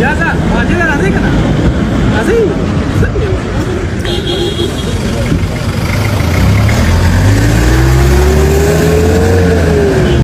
Ya,